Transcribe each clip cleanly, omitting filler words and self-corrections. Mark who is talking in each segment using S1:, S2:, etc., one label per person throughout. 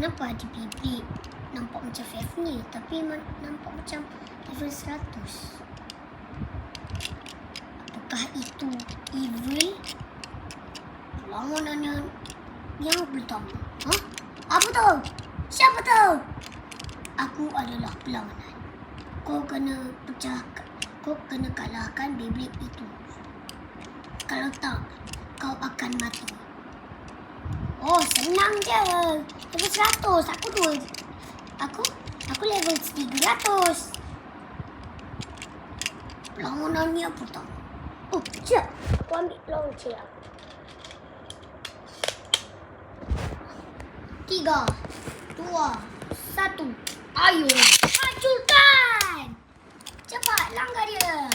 S1: Kenapa ada bibik nampak macam Fafnir tapi nampak macam level 100? Apakah itu evil? Perlawanan yang pertama. Apa tu? Siapa tu? Aku adalah perlawanan. Kau kena kalahkan Beyblade itu. Kalau tak, kau akan mati. Oh, senang je. Level 100. Aku level 300. Perlawanannya pertama. Oh, sekejap. Aku ambil launcher. 3, 2, 1. Ayo, hancurkan! Cepat, langgar dia.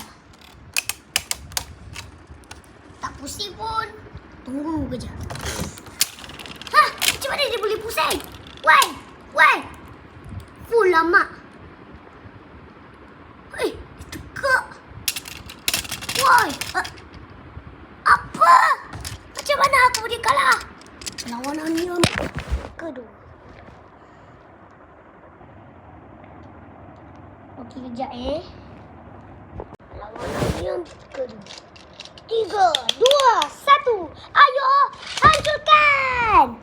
S1: Tak pusing pun. Tunggu kejap. Macam mana dia boleh pusing? Why? Full lama. Tegak. Why? Apa? Macam mana aku boleh kalah? Perlawanan yang kedua. Okey, kejap Perlawanan yang kedua. 3, 2, 1. Ayo, hancurkan!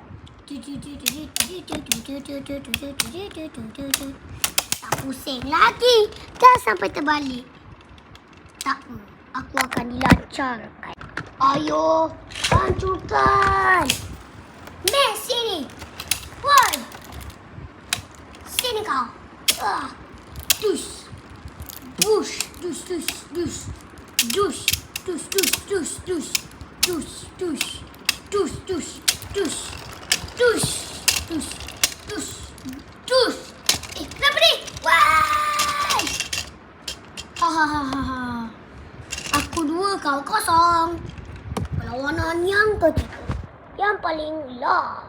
S1: Tak pusing lagi. Dah sampai terbalik. Tak apa, aku akan dilancarkan. Ayo, hancurkan! Max, sini. Woi. Sini kau. Dus. Bush. Dus. Kenapa ni? Wah! Hahaha. Aku 2, kau 0. Perlawanan yang ketiga. Yang paling last.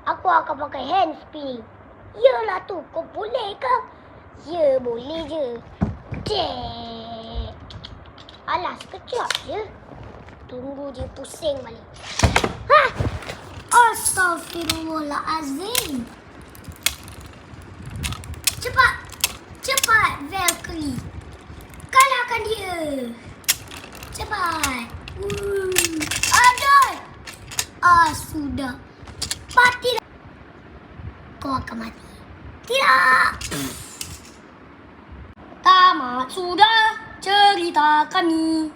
S1: Aku akan pakai hand spinning. Yalah tu, kau boleh ke? Ya, boleh je. Cek. Alah, sekejap je. Tunggu je pusing balik. Astaghfirullahalazim. Cepat Valkyrie. Kalahkan dia. Cepat. Aduh. Sudah. Matilah. Kau akan mati. Tidak. Tamat sudah cerita kami.